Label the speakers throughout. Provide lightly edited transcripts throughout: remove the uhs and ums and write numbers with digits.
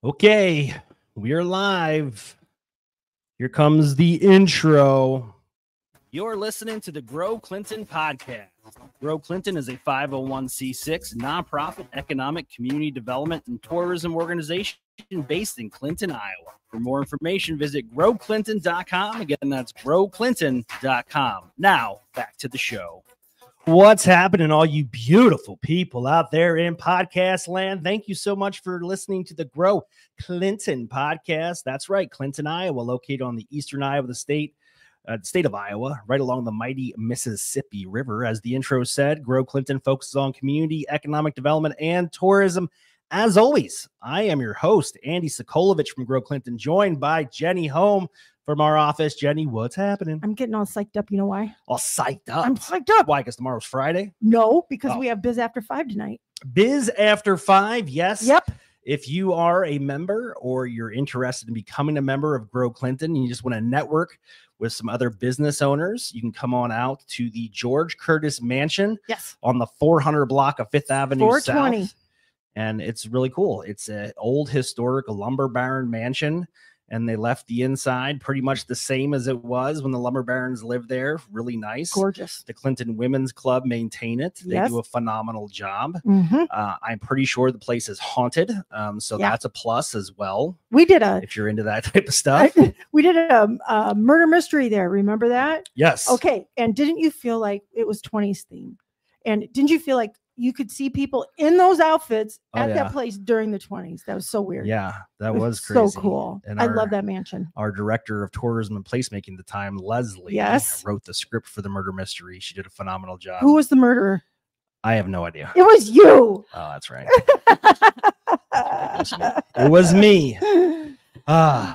Speaker 1: Okay, we are live. Here comes the intro. You're listening to the Grow Clinton podcast. Grow Clinton is a 501c6 nonprofit economic community development and tourism organization based in Clinton, Iowa. For more information, visit growclinton.com. Again, that's growclinton.com. Now, back to the show. What's happening, all you beautiful people out there in podcast land? Thank you so much for listening to the Grow Clinton podcast. That's right, Clinton, Iowa, located on the eastern Iowa, the state of Iowa, right along the mighty Mississippi River. As the intro said, Grow Clinton focuses on community, economic development, and tourism. As always, I am your host, Andy Sokolovich from Grow Clinton, joined by Jenny Home from our office. Jenny, what's happening?
Speaker 2: I'm getting all psyched up. You know why?
Speaker 1: All psyched up?
Speaker 2: I'm psyched up.
Speaker 1: Why? Because tomorrow's Friday?
Speaker 2: No, because we have Biz After 5 tonight.
Speaker 1: Biz After 5, yes.
Speaker 2: Yep.
Speaker 1: If you are a member or you're interested in becoming a member of Grow Clinton and you just want to network with some other business owners, you can come on out to the George Curtis Mansion.
Speaker 2: Yes.
Speaker 1: On the 400 block of 5th Avenue
Speaker 2: 420.
Speaker 1: South. And it's really cool. It's an old historic lumber baron mansion, and they left the inside pretty much the same as it was when the lumber barons lived there. Really nice.
Speaker 2: Gorgeous.
Speaker 1: The Clinton Women's Club maintain it. They do a phenomenal job.
Speaker 2: Mm-hmm.
Speaker 1: I'm pretty sure the place is haunted. So that's a plus as well.
Speaker 2: We did
Speaker 1: if you're into that type of stuff.
Speaker 2: We did a murder mystery there. Remember that?
Speaker 1: Yes.
Speaker 2: Okay. And didn't you feel like it was 20s theme? And didn't you feel like you could see people in those outfits at that place during the 20s? That was so weird.
Speaker 1: Yeah, that was crazy.
Speaker 2: So cool.
Speaker 1: And
Speaker 2: I love that mansion.
Speaker 1: Our director of tourism and placemaking at the time, Leslie, wrote the script for the murder mystery. She did a phenomenal job.
Speaker 2: Who was the murderer?
Speaker 1: I have no idea.
Speaker 2: It was you.
Speaker 1: Oh, that's right. It was me.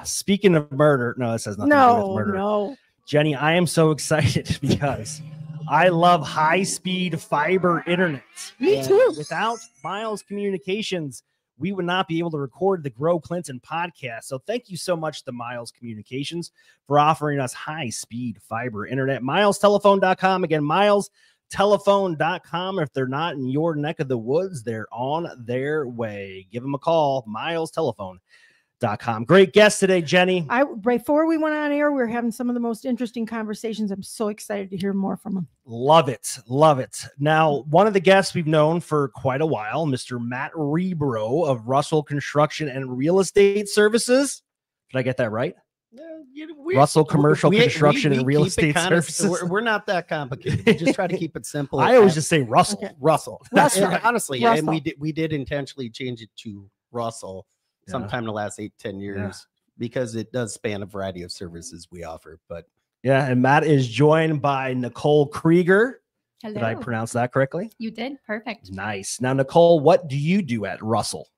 Speaker 1: Speaking of murder, no, this has nothing to do with murder.
Speaker 2: No.
Speaker 1: Jenny, I am so excited because I love high-speed fiber internet.
Speaker 2: Me too.
Speaker 1: Without Miles Communications, we would not be able to record the Grow Clinton podcast. So thank you so much to Miles Communications for offering us high-speed fiber internet. MilesTelephone.com. Again, MilesTelephone.com. If they're not in your neck of the woods, they're on their way. Give them a call. MilesTelephone.com. Great guest today, Jenny.
Speaker 2: Before we went on air, we were having some of the most interesting conversations. I'm so excited to hear more from him.
Speaker 1: Love it. Love it. Now, one of the guests we've known for quite a while, Mr. Matt Rebro of Russell Construction and Real Estate Services. Did I get that right? Russell Commercial Construction and Real Estate Services.
Speaker 3: We're not that complicated. We just try to keep it simple.
Speaker 1: I always just say Russell.
Speaker 2: Okay.
Speaker 1: Russell.
Speaker 3: That's right. Honestly,
Speaker 2: Russell.
Speaker 3: and we did intentionally change it to Russell sometime in the last 8-10 years because it does span a variety of services we offer. But
Speaker 1: and Matt is joined by Nicole Kreeger.
Speaker 4: Hello.
Speaker 1: Did I pronounce that correctly?
Speaker 4: You did. Perfect.
Speaker 1: Nice. Now, Nicole, what do you do at Russell?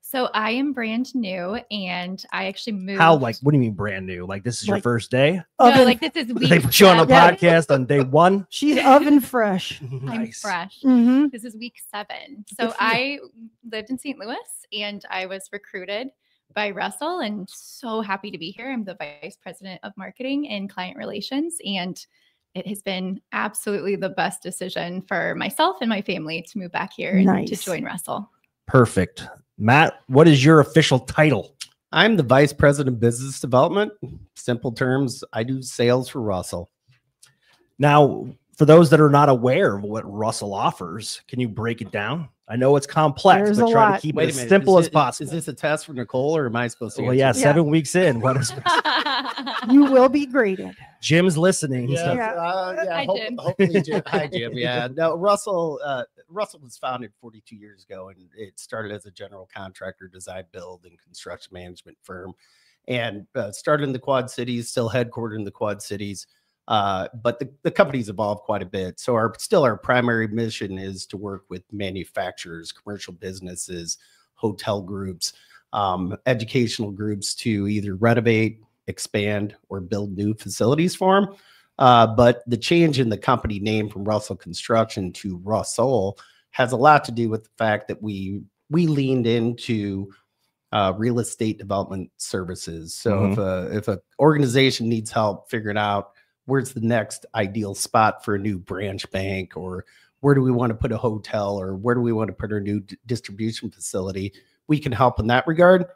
Speaker 4: So I am brand new and I actually moved.
Speaker 1: What do you mean brand new? Like this is your first day?
Speaker 4: No, like this is week
Speaker 1: They put you on a
Speaker 4: 7.
Speaker 1: podcast on day 1?
Speaker 2: She's oven fresh.
Speaker 4: I'm fresh.
Speaker 2: Mm-hmm.
Speaker 4: This is week 7. So I lived in St. Louis and I was recruited by Russell and so happy to be here. I'm the vice president of marketing and client relations, and it has been absolutely the best decision for myself and my family to move back here and to join Russell.
Speaker 1: Perfect. Matt, what is your official title?
Speaker 3: I'm the vice president of business development. Simple terms, I do sales for Russell.
Speaker 1: Now, for those that are not aware of what Russell offers, can you break it down? I know it's complex, but try to keep it as simple as possible.
Speaker 3: Is this a test for Nicole, or am I supposed to?
Speaker 1: Well, yeah, 7 weeks in. What is?
Speaker 2: You will be graded.
Speaker 1: Jim's listening.
Speaker 4: Hi, Jim.
Speaker 3: Hopefully, Jim. Hi, Jim. Yeah. No, Russell was founded 42 years ago, and it started as a general contractor, design, build, and construction management firm, and started in the Quad Cities, still headquartered in the Quad Cities. But the company's evolved quite a bit. So our primary mission is to work with manufacturers, commercial businesses, hotel groups, educational groups to either renovate, expand, or build new facilities for them. But the change in the company name from Russell Construction to Russell has a lot to do with the fact that we leaned into real estate development services. So if a organization needs help figuring out where's the next ideal spot for a new branch bank, or where do we want to put a hotel, or where do we want to put our new distribution facility, we can help in that regard.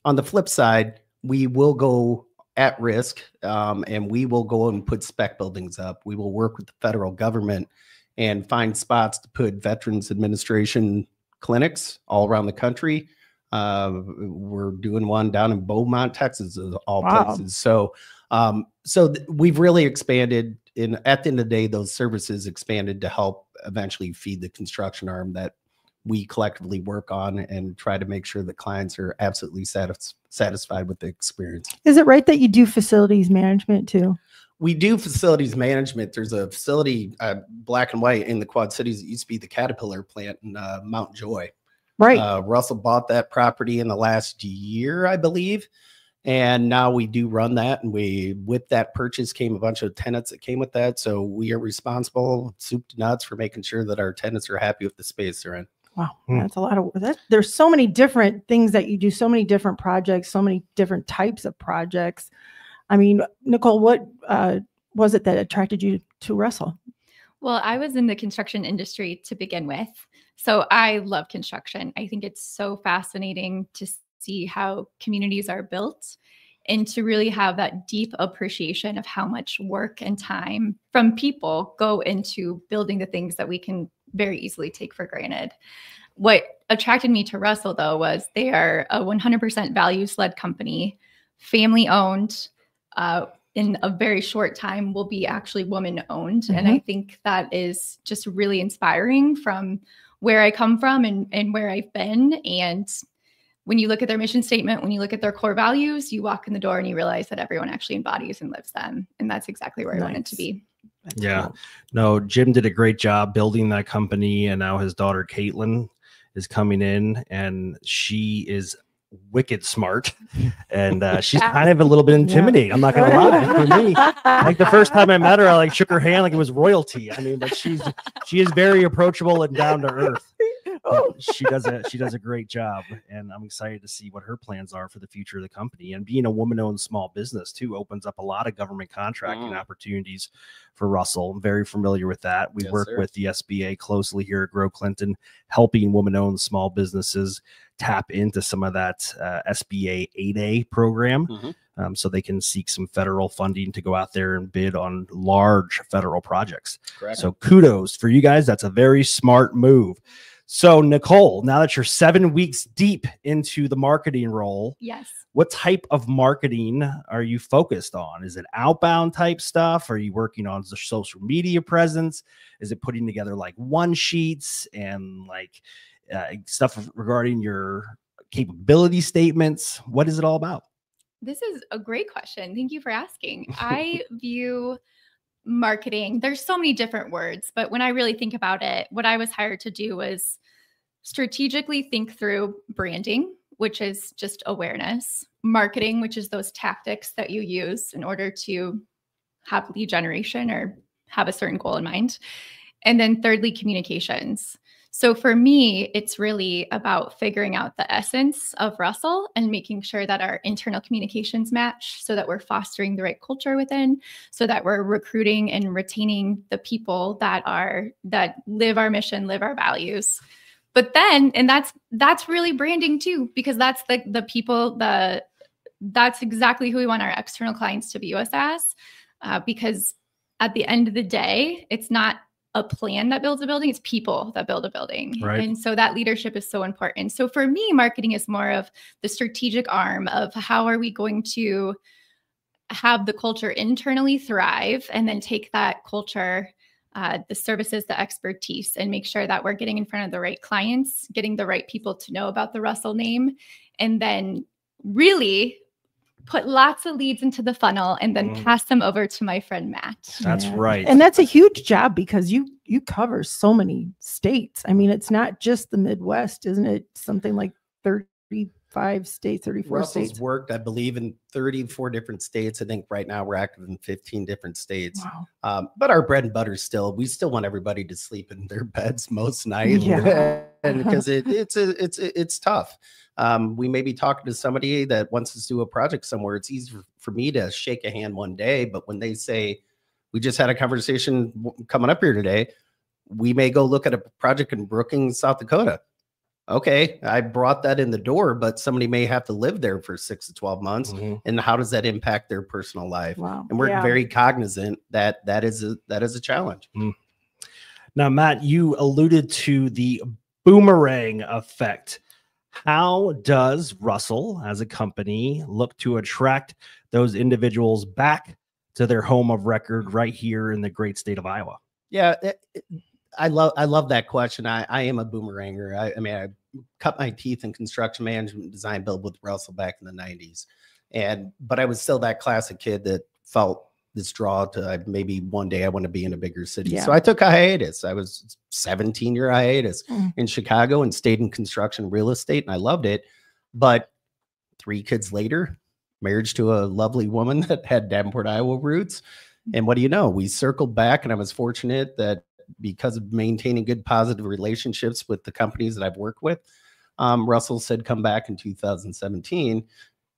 Speaker 3: On the flip side, we will go at risk, and we will go and put spec buildings up. We will work with the federal government and find spots to put Veterans Administration clinics all around the country. We're doing one down in Beaumont, Texas, of all places. So, we've really expanded. At the end of the day, those services expanded to help eventually feed the construction arm that we collectively work on and try to make sure that clients are absolutely satisfied with the experience.
Speaker 2: Is it right that you do facilities management too?
Speaker 3: We do facilities management. There's a facility, black and white, in the Quad Cities. It used to be the Caterpillar plant in Mount Joy.
Speaker 2: Right.
Speaker 3: Russell bought that property in the last year, I believe. And now we do run that. And with that purchase came a bunch of tenants that came with that. So we are responsible, soup to nuts, for making sure that our tenants are happy with the space they're in.
Speaker 2: Wow. That's a lot of that. There's so many different things that you do, so many different projects, so many different types of projects. I mean, Nicole, what was it that attracted you to Russell?
Speaker 4: Well, I was in the construction industry to begin with. So I love construction. I think it's so fascinating to see how communities are built and to really have that deep appreciation of how much work and time from people go into building the things that we can very easily take for granted. What attracted me to Russell, though, was they are a 100% values-led company, family-owned. In a very short time will be actually woman-owned. Mm-hmm. And I think that is just really inspiring from where I come from and where I've been. And when you look at their mission statement, when you look at their core values, you walk in the door and you realize that everyone actually embodies and lives them. And that's exactly where I wanted to be.
Speaker 1: That's cool. No, Jim did a great job building that company. And now his daughter, Caitlin, is coming in, and she is wicked smart, and she's kind of a little bit intimidating. I'm not gonna lie. For me, like the first time I met her, I like shook her hand like it was royalty. I mean, but she is very approachable and down to earth. She does a great job, and I'm excited to see what her plans are for the future of the company. And being a woman-owned small business too opens up a lot of government contracting opportunities for Russell. I'm very familiar with that. We work with the SBA closely here at Grow Clinton, helping woman-owned small businesses tap into some of that SBA 8A program, so they can seek some federal funding to go out there and bid on large federal projects. Correct. So kudos for you guys. That's a very smart move. So Nicole, now that you're 7 weeks deep into the marketing role,
Speaker 4: yes,
Speaker 1: what type of marketing are you focused on? Is it outbound type stuff? Are you working on the social media presence? Is it putting together like one sheets and like stuff regarding your capability statements? What is it all about?
Speaker 4: This is a great question. Thank you for asking. I view marketing, there's so many different words, but when I really think about it, what I was hired to do was strategically think through branding, which is just awareness, marketing, which is those tactics that you use in order to have lead generation or have a certain goal in mind. And then thirdly, communications. So for me, it's really about figuring out the essence of Russell and making sure that our internal communications match so that we're fostering the right culture within, so that we're recruiting and retaining the people that live our mission, live our values. But then, and that's really branding too, because that's the people, that's exactly who we want our external clients to view us as, because at the end of the day, it's not a plan that builds a building, it's people that build a building. Right. And so that leadership is so important. So for me, marketing is more of the strategic arm of how are we going to have the culture internally thrive and then take that culture, the services, the expertise, and make sure that we're getting in front of the right clients, getting the right people to know about the Russell name, and then really put lots of leads into the funnel and then pass them over to my friend Matt.
Speaker 1: That's right.
Speaker 2: And that's a huge job because you cover so many states. I mean, it's not just the Midwest, isn't it? Something like 35 states, 34
Speaker 3: Russell's
Speaker 2: states.
Speaker 3: worked, I believe, in 34 different states. I think right now we're active in 15 different states. Wow. But our bread and butter we still want everybody to sleep in their beds most nights. Yeah. And because it's tough. We may be talking to somebody that wants us to do a project somewhere. It's easy for me to shake a hand one day, but when they say, we just had a conversation coming up here today, we may go look at a project in Brookings, South Dakota. okay, I brought that in the door, but somebody may have to live there for 6 to 12 months. And how does that impact their personal life?
Speaker 2: Wow.
Speaker 3: And we're very cognizant that that is a challenge.
Speaker 1: Now, Matt, you alluded to the boomerang effect. How does Russell as a company look to attract those individuals back to their home of record right here in the great state of Iowa?
Speaker 3: Yeah, I love that question. I am a boomeranger. I mean, I cut my teeth in construction management, design, build with Russell back in the 90s. But I was still that classic kid that felt this draw to maybe one day I want to be in a bigger city. So I took a hiatus. I was 17-year hiatus in Chicago and stayed in construction real estate, and I loved it. But 3 kids later, marriage to a lovely woman that had Davenport, Iowa roots. And what do you know? We circled back, and I was fortunate that because of maintaining good, positive relationships with the companies that I've worked with, Russell said, come back in 2017.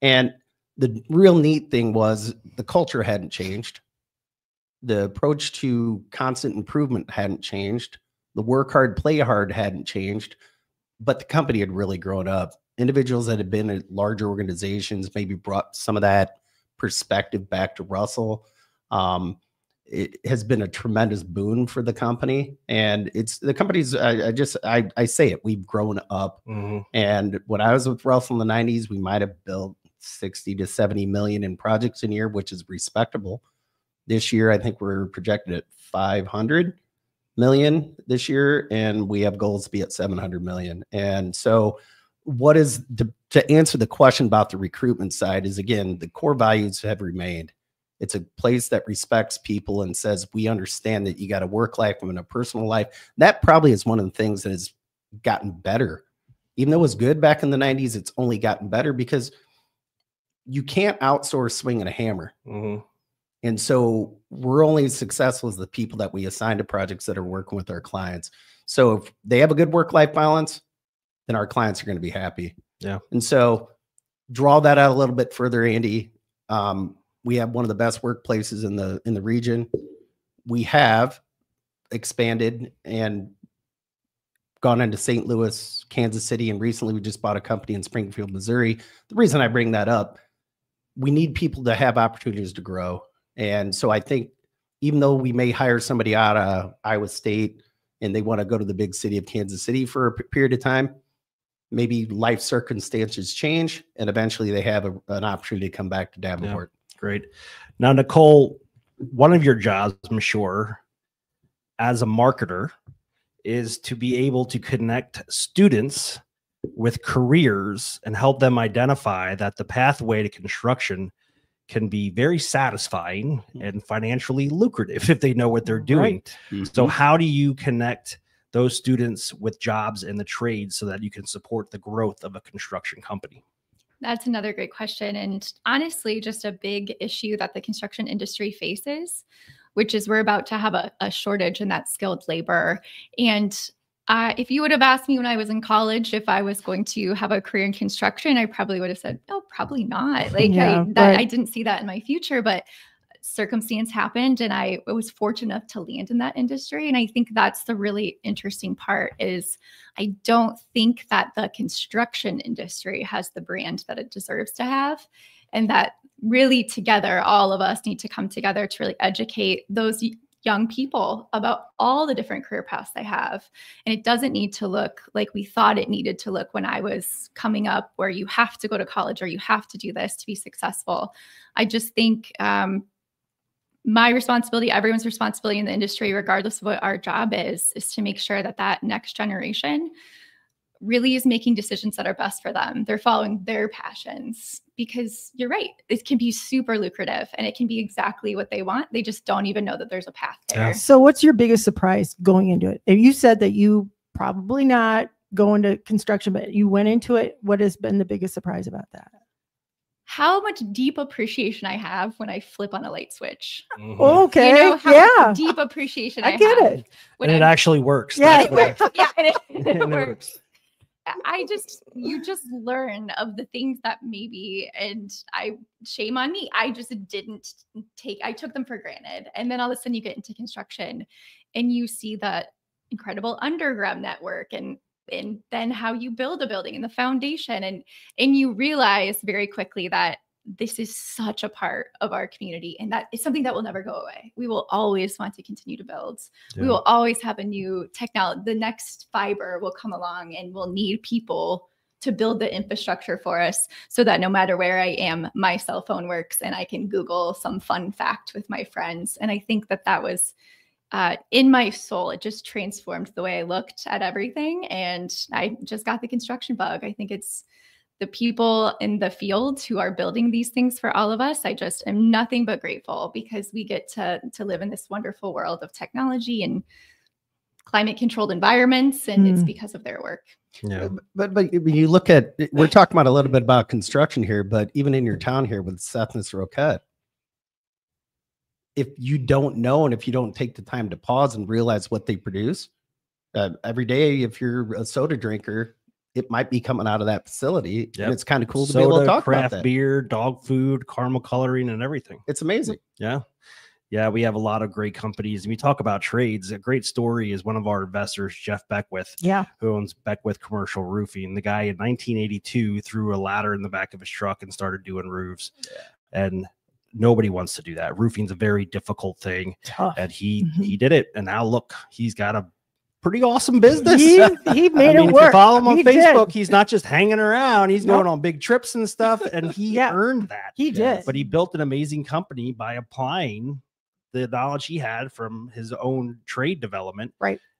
Speaker 3: And the real neat thing was the culture hadn't changed. The approach to constant improvement hadn't changed. The work hard, play hard hadn't changed, but the company had really grown up. Individuals that had been at larger organizations maybe brought some of that perspective back to Russell. It has been a tremendous boon for the company, and it's the company's, I say it, we've grown up. And when I was with Russell in the 90s, we might've built 60 to 70 million in projects a year, which is respectable. This year, I think we're projected at 500 million this year, and we have goals to be at 700 million. And so what is to answer the question about the recruitment side is, again, the core values have remained. It's a place that respects people and says, we understand that you got a work life and a personal life. That probably is one of the things that has gotten better. Even though it was good back in the 90s, it's only gotten better because you can't outsource swinging a hammer. And so we're only as successful as the people that we assign to projects that are working with our clients. So if they have a good work-life balance, then our clients are going to be happy. Yeah. And so draw that out a little bit further, Andy. We have one of the best workplaces in the region. We have expanded and gone into St. Louis, Kansas City, and recently we just bought a company in Springfield, Missouri. The reason I bring that up, we need people to have opportunities to grow. And so I think even though we may hire somebody out of Iowa State and they want to go to the big city of Kansas City for a period of time, maybe life circumstances change and eventually they have an opportunity to come back to Davenport.
Speaker 1: Yeah, great. Now, Nicole, one of your jobs, I'm sure, as a marketer is to be able to connect students with careers and help them identify that the pathway to construction can be very satisfying and financially lucrative if they know what they're doing. So how do you connect those students with jobs in the trades so that you can support the growth of a construction company?
Speaker 4: That's another great question. And honestly, just a big issue that the construction industry faces, which is we're about to have a shortage in that skilled labor. And if you would have asked me when I was in college if I was going to have a career in construction, I probably would have said, no, probably not. Like I didn't see that in my future, but circumstance happened and I was fortunate enough to land in that industry. And I think that's the really interesting part is I don't think that the construction industry has the brand that it deserves to have. And that really together, all of us need to come together to really educate those young people about all the different career paths they have. And it doesn't need to look like we thought it needed to look when I was coming up, where you have to go to college or you have to do this to be successful. I just think my responsibility, everyone's responsibility in the industry, regardless of what our job is to make sure that that next generation really is making decisions that are best for them. They're following their passions, because you're right. It can be super lucrative and it can be exactly what they want. They just don't even know that there's a path there.
Speaker 2: Yeah. So what's your biggest surprise going into it? If you said that you probably not going to construction, but you went into it, what has been the biggest surprise about that?
Speaker 4: How much deep appreciation I have when I flip on a light switch.
Speaker 2: Okay.
Speaker 4: You know, how much deep appreciation I
Speaker 2: get
Speaker 4: have
Speaker 2: it.
Speaker 1: And it actually works.
Speaker 2: Yeah,
Speaker 4: it works. Yeah, it
Speaker 1: works.
Speaker 4: works. You just learn of the things that maybe, and shame on me, I just didn't I took them for granted. And then all of a sudden you get into construction and you see that incredible underground network and and then how you build a building and the foundation. And you realize very quickly that this is such a part of our community, and that is something that will never go away. We will always want to continue to build. We will always have a new technology. The next fiber will come along, and we'll need people to build the infrastructure for us so that no matter where I am, my cell phone works and I can Google some fun fact with my friends. And I think that that was in my soul. It just transformed the way I looked at everything. And I just got the construction bug. I think it's the people in the field who are building these things for all of us. I just am nothing but grateful because we get to live in this wonderful world of technology and climate controlled environments. And it's because of their work.
Speaker 3: Yeah. But when you look at, we're talking about a little bit about construction here, but even in your town here with Seth and Roquette, if you don't know, and if you don't take the time to pause and realize what they produce every day, if you're a soda drinker, it might be coming out of that facility. Yep. And it's kind of cool to be able to talk about that.
Speaker 1: Craft beer, dog food, caramel coloring, and everything.
Speaker 3: It's amazing.
Speaker 1: Yeah. Yeah, we have a lot of great companies. And we talk about trades. A great story is one of our investors, Jeff Beckwith, who owns Beckwith Commercial Roofing. The guy in 1982 threw a ladder in the back of his truck and started doing roofs. Yeah. And nobody wants to do that. Roofing's a very difficult thing. Tough. And he did it. And now look, he's got a pretty awesome business.
Speaker 2: He made it work.
Speaker 1: If you follow him on Facebook, he's not just hanging around. He's going on big trips and stuff. And he earned that.
Speaker 2: He did.
Speaker 1: But he built an amazing company by applying the knowledge he had from his own trade development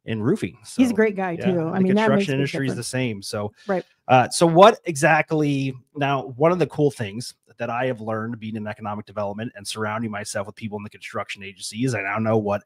Speaker 1: in roofing. So,
Speaker 2: he's a great guy too. I mean,
Speaker 1: the
Speaker 2: that
Speaker 1: construction industry is the same. So,
Speaker 2: right.
Speaker 1: So what exactly now, one of the cool things that I have learned being in economic development and surrounding myself with people in the construction agencies, I now know what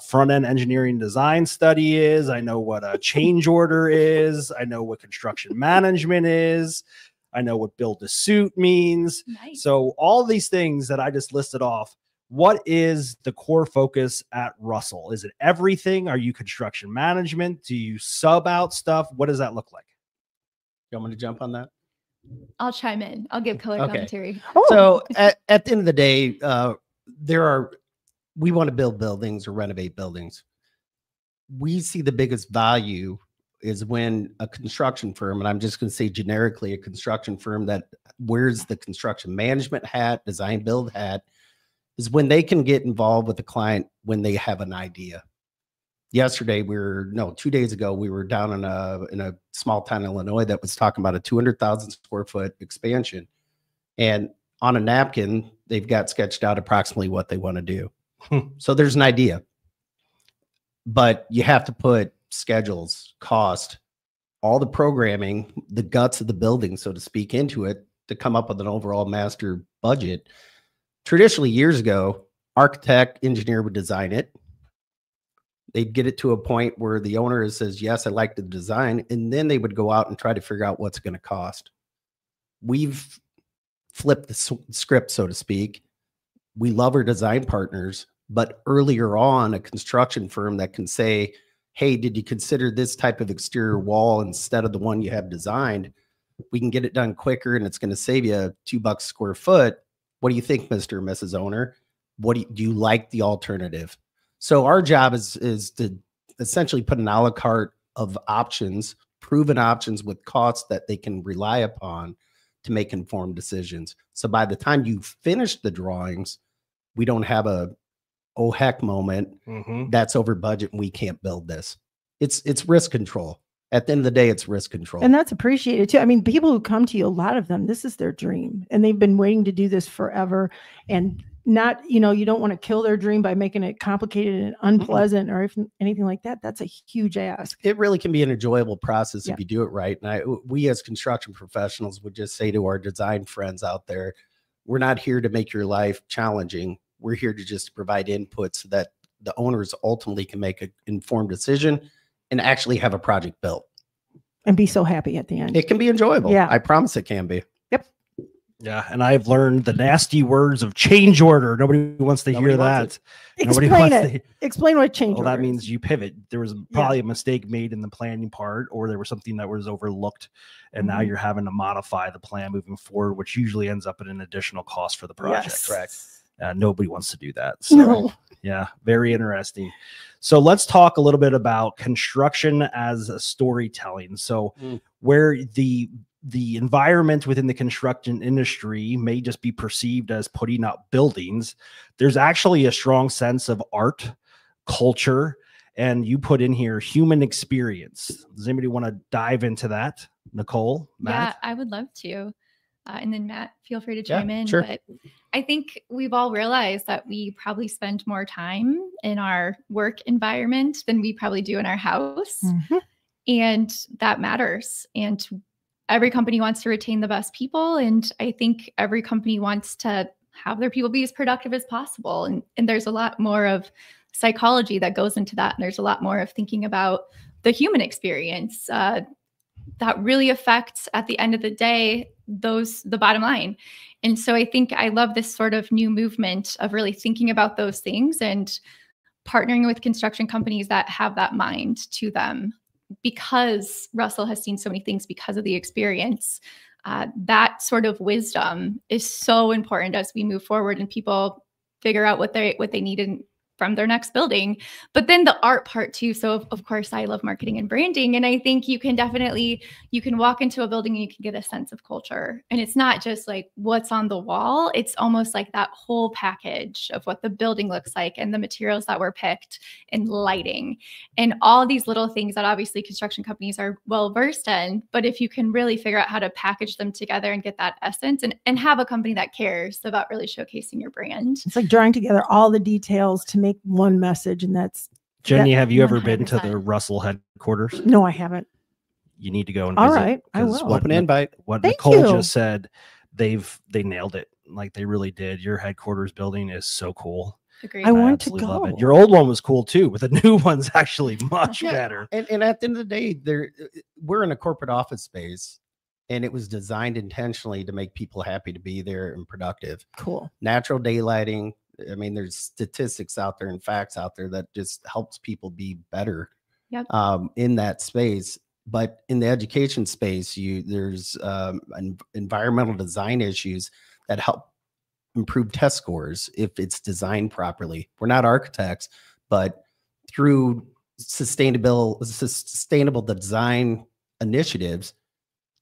Speaker 1: front-end engineering design study is. I know what a change order is. I know what construction management is. I know what build to suit means. Nice. So all these things that I just listed off, what is the core focus at Russell? Is it everything? Are you construction management? Do you sub out stuff? What does that look like?
Speaker 3: You want me to jump on that?
Speaker 4: I'll chime in. I'll give color commentary.
Speaker 3: So at the end of the day, we want to build buildings or renovate buildings. We see the biggest value is when a construction firm, and I'm just going to say generically, a construction firm that wears the construction management hat, design build hat, is when they can get involved with the client when they have an idea. Yesterday, 2 days ago, we were down in a small town in Illinois that was talking about a 200,000 square foot expansion. And on a napkin, they've got sketched out approximately what they want to do. So there's an idea. But you have to put schedules, cost, all the programming, the guts of the building, so to speak, into it to come up with an overall master budget. Traditionally, years ago, architect, engineer would design it. They'd get it to a point where the owner says, yes, I like the design. And then they would go out and try to figure out what's going to cost. We've flipped the script, so to speak. We love our design partners, but earlier on, a construction firm that can say, hey, did you consider this type of exterior wall instead of the one you have designed? We can get it done quicker and it's going to save you $2 a square foot. What do you think, Mr. and Mrs. Owner? Do you like the alternative? So our job is to essentially put an a la carte of options, proven options with costs that they can rely upon to make informed decisions. So by the time you finish the drawings, we don't have a oh heck moment that's over budget and we can't build this. It's risk control. At the end of the day, it's risk control.
Speaker 2: And that's appreciated too. I mean, people who come to you, a lot of them, this is their dream and they've been waiting to do this forever. And not, you don't want to kill their dream by making it complicated and unpleasant or if anything like that. That's a huge ask.
Speaker 3: It really can be an enjoyable process if you do it right. And we as construction professionals would just say to our design friends out there, we're not here to make your life challenging. We're here to just provide input so that the owners ultimately can make an informed decision and actually have a project built.
Speaker 2: And be so happy at the end.
Speaker 3: It can be enjoyable. Yeah. I promise it can be.
Speaker 2: Yep.
Speaker 1: Yeah. And I've learned the nasty words of change order. Nobody wants to hear that.
Speaker 2: Explain it. Explain what change order
Speaker 1: that means. You pivot. There was probably a mistake made in the planning part, or there was something that was overlooked. And now you're having to modify the plan moving forward, which usually ends up in an additional cost for the project.
Speaker 2: Yes.
Speaker 1: Nobody wants to do that. So,
Speaker 2: No.
Speaker 1: yeah, very interesting. So let's talk a little bit about construction as a storytelling. So where the environment within the construction industry may just be perceived as putting up buildings, there's actually a strong sense of art, culture, and you put in here human experience. Does anybody want to dive into that? Nicole, Matt?
Speaker 4: Yeah, I would love to. And then Matt, feel free to chime in.
Speaker 3: sure.
Speaker 4: But I think we've all realized that we probably spend more time in our work environment than we probably do in our house.
Speaker 2: Mhm.
Speaker 4: And that matters. And every company wants to retain the best people. And I think every company wants to have their people be as productive as possible. And there's a lot more of psychology that goes into that. And there's a lot more of thinking about the human experience that really affects, at the end of the day, the bottom line. And so I think I love this sort of new movement of really thinking about those things and partnering with construction companies that have that mind to them, because Russell has seen so many things because of the experience. That sort of wisdom is so important as we move forward and people figure out what they need from their next building. But then the art part too. So of course I love marketing and branding. And I think you can walk into a building and you can get a sense of culture. And it's not just like what's on the wall. It's almost like that whole package of what the building looks like and the materials that were picked and lighting and all these little things that obviously construction companies are well versed in. But if you can really figure out how to package them together and get that essence and have a company that cares about really showcasing your brand.
Speaker 2: It's like drawing together all the details to make one message, and that's
Speaker 1: Jenny, have you ever been to
Speaker 4: 100%.
Speaker 1: the Russell headquarters?
Speaker 2: no, I haven't.
Speaker 1: You need to go and
Speaker 2: All
Speaker 1: visit.
Speaker 2: right, I
Speaker 1: 'Cause
Speaker 2: will.
Speaker 1: What
Speaker 3: Open invite.
Speaker 2: Thank
Speaker 1: Nicole
Speaker 2: you.
Speaker 1: just said, they nailed it. Like they really did. Your headquarters building is so cool.
Speaker 4: Agreed.
Speaker 2: I want to
Speaker 1: absolutely love
Speaker 2: go.
Speaker 1: it. Your old one was cool too, but the new one's actually much
Speaker 3: Yeah.
Speaker 1: better.
Speaker 3: And at the end of the day, we're in a corporate office space, and it was designed intentionally to make people happy to be there and productive.
Speaker 2: Cool.
Speaker 3: Natural daylighting. I mean, there's statistics out there and facts out there that just helps people be better
Speaker 4: Yep.
Speaker 3: In that space. But in the education space, there's environmental design issues that help improve test scores if it's designed properly. We're not architects, but through sustainable design initiatives,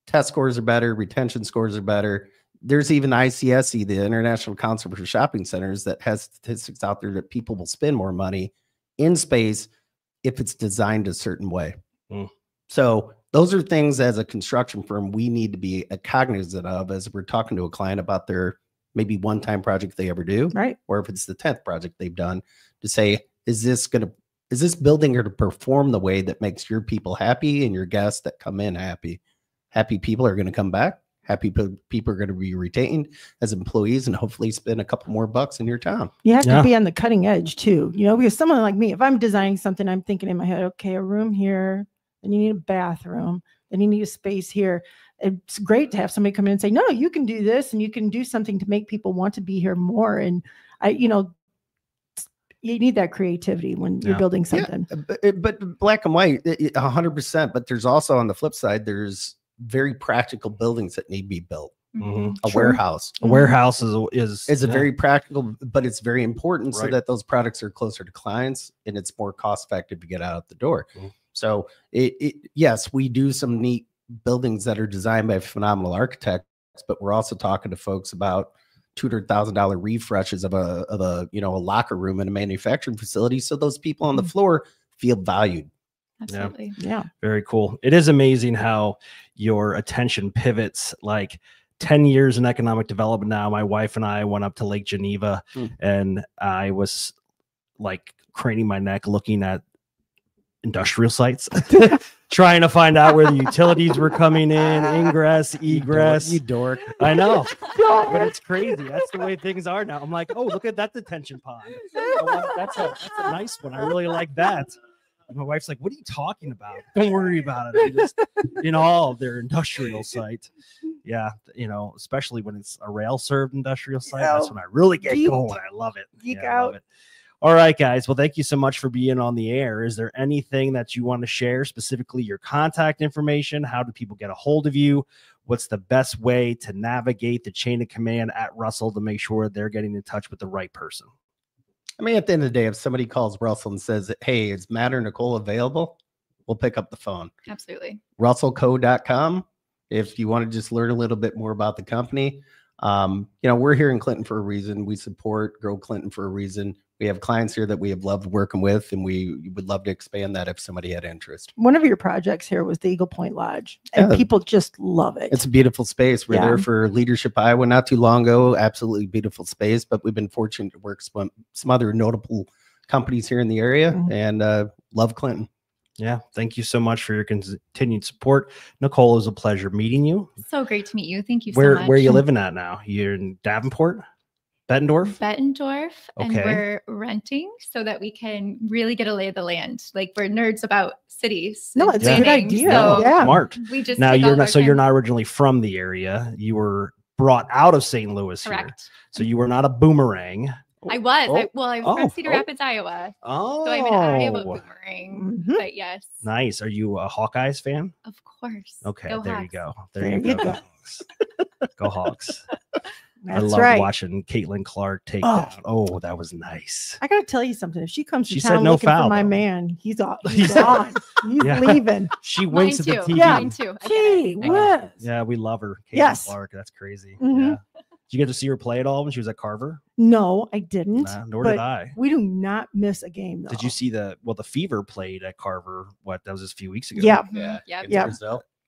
Speaker 3: test scores are better, retention scores are better. There's even ICSE, the International Council for Shopping Centers, that has statistics out there that people will spend more money in space if it's designed a certain way. So those are things as a construction firm we need to be cognizant of as we're talking to a client about their maybe one-time project they ever do,
Speaker 2: Right.
Speaker 3: or if it's the 10th project they've done, to say, is this building going to perform the way that makes your people happy and your guests that come in happy? Happy people are going to come back. Happy people are going to be retained as employees and hopefully spend a couple more bucks in your town.
Speaker 2: You have
Speaker 1: Yeah.
Speaker 2: to be on the cutting edge too, because someone like me, if I'm designing something, I'm thinking in my head, okay, a room here, then you need a bathroom, then you need a space here. It's great to have somebody come in and say, no, you can do this and you can do something to make people want to be here more. And you need that creativity when you're building something.
Speaker 3: Yeah, but black and white, 100%. But there's also on the flip side, there's very practical buildings that need to be built.
Speaker 1: Mhm.
Speaker 3: A
Speaker 2: Sure.
Speaker 3: warehouse.
Speaker 1: A warehouse is
Speaker 3: It's a very practical, but it's very important so
Speaker 1: Right.
Speaker 3: that those products are closer to clients and it's more cost effective to get out the door.
Speaker 1: Mhm.
Speaker 3: So yes, we do some neat buildings that are designed by phenomenal architects, but we're also talking to folks about $200,000 refreshes of a locker room in a manufacturing facility, so those people on the floor feel valued.
Speaker 4: Absolutely.
Speaker 2: Yeah.
Speaker 1: very cool. It is amazing how your attention pivots. Like 10 years in economic development now, my wife and I went up to Lake Geneva and I was like craning my neck looking at industrial sites, trying to find out where the utilities were coming in, ingress, egress.
Speaker 3: You dork.
Speaker 1: I know, but it's crazy. That's the way things are now. I'm like, oh, look at that detention pond. Oh, that's a nice one. I really like that. And my wife's like, what are you talking about? Don't worry about it. I'm just in all of their industrial site. Yeah, especially when it's a rail served industrial site. That's when I really get going. I love it.
Speaker 2: Geek
Speaker 1: I love
Speaker 2: out.
Speaker 1: it. All right, guys. Well, thank you so much for being on the air. Is there anything that you want to share, specifically your contact information? How do people get a hold of you? what's the best way to navigate the chain of command at Russell to make sure they're getting in touch with the right person?
Speaker 3: I mean, at the end of the day, if somebody calls Russell and says, hey, is Matt or Nicole available? We'll pick up the phone.
Speaker 4: Absolutely.
Speaker 3: russellco.com. If you want to just learn a little bit more about the company, we're here in Clinton for a reason. We support Grow Clinton for a reason. We have clients here that we have loved working with, and we would love to expand that if somebody had interest.
Speaker 2: One of your projects here was the Eagle Point Lodge, and people just love it.
Speaker 3: It's a beautiful space. We're there for Leadership Iowa not too long ago. Absolutely beautiful space, but we've been fortunate to work some other notable companies here in the area, and love Clinton.
Speaker 1: Yeah. Thank you so much for your continued support. Nicole, it was a pleasure meeting you.
Speaker 4: So great to meet you. Thank you so much.
Speaker 1: Where are you living at now? You're in Davenport? Bettendorf?
Speaker 4: Bettendorf. And we're renting so that we can really get a lay of the land. Like, we're nerds about cities.
Speaker 2: No, it's a good idea.
Speaker 4: So
Speaker 1: smart.
Speaker 4: We just
Speaker 1: now you're not originally from the area. You were brought out of St. Louis.
Speaker 4: Correct.
Speaker 1: Here. So you were not a boomerang.
Speaker 4: I was. I was from Cedar Rapids, Iowa.
Speaker 1: Oh.
Speaker 4: So I'm an Iowa boomerang. But yes.
Speaker 1: Nice. Are you a Hawkeyes fan?
Speaker 4: Of course.
Speaker 1: Okay.
Speaker 4: Go
Speaker 1: there
Speaker 4: Hawks.
Speaker 1: you go. There you go. Go Hawks.
Speaker 2: That's
Speaker 1: I love
Speaker 2: right.
Speaker 1: watching Caitlin Clark take down. Oh, that was nice.
Speaker 2: I gotta tell you something. If she comes to
Speaker 1: She
Speaker 2: town
Speaker 1: said no
Speaker 2: looking
Speaker 1: foul,
Speaker 2: for my
Speaker 1: though.
Speaker 2: man, he's gone. He's leaving.
Speaker 1: She winks at the TV.
Speaker 2: Yeah.
Speaker 4: Mine too.
Speaker 2: Gee whiz.
Speaker 1: Yeah, we love her. Caitlin
Speaker 2: Yes.
Speaker 1: Clark. That's crazy.
Speaker 2: Mhm.
Speaker 1: Yeah. Did you get to see her play at all when she was at Carver?
Speaker 2: No, I didn't.
Speaker 1: Nah, nor
Speaker 2: but
Speaker 1: did I.
Speaker 2: We do not miss a game, though.
Speaker 1: Did you see the Fever played at Carver? That was just a few weeks ago.
Speaker 2: Yeah.
Speaker 4: Yeah.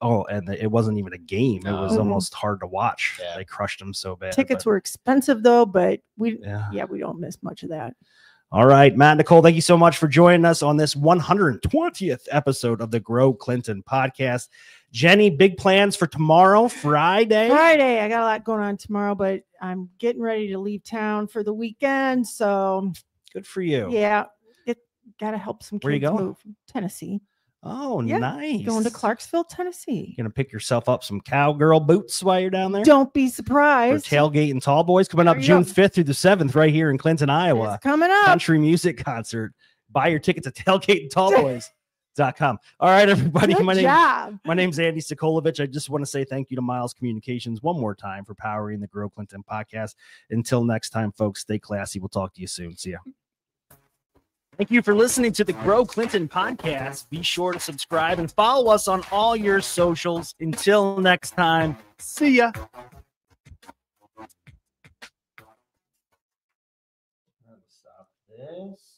Speaker 1: Oh, and it wasn't even a game. It was
Speaker 2: Mhm.
Speaker 1: almost hard to watch.
Speaker 3: Yeah.
Speaker 1: They crushed them so bad.
Speaker 2: Tickets were expensive, though, but we
Speaker 1: Yeah.
Speaker 2: we don't miss much of that.
Speaker 1: All right, Matt, Nicole, thank you so much for joining us on this 120th episode of the Grow Clinton podcast. Jenny, big plans for tomorrow, Friday?
Speaker 2: Friday, I got a lot going on tomorrow, but I'm getting ready to leave town for the weekend. So
Speaker 1: Good for you.
Speaker 2: yeah, it got to help some
Speaker 1: Where you
Speaker 2: kids
Speaker 1: going?
Speaker 2: move. Tennessee.
Speaker 1: Oh,
Speaker 2: Yeah,
Speaker 1: nice.
Speaker 2: Going to Clarksville, Tennessee.
Speaker 1: You're going to pick yourself up some cowgirl boots while you're down there?
Speaker 2: Don't be
Speaker 1: For
Speaker 2: surprised.
Speaker 1: Tailgate and Tall Boys coming up
Speaker 2: There you
Speaker 1: June
Speaker 2: go.
Speaker 1: 5th through the 7th right here in Clinton, Iowa.
Speaker 2: It's coming up.
Speaker 1: Country music concert. Buy your tickets at tailgateandtallboys.com. All right, everybody.
Speaker 2: Good job.
Speaker 1: My name's Andy Sokolovich. I just want to say thank you to Miles Communications one more time for powering the Grow Clinton podcast. Until next time, folks, stay classy. We'll talk to you soon. See ya. Thank you for listening to the Grow Clinton podcast. Be sure to subscribe and follow us on all your socials. Until next time, see ya. Stop this.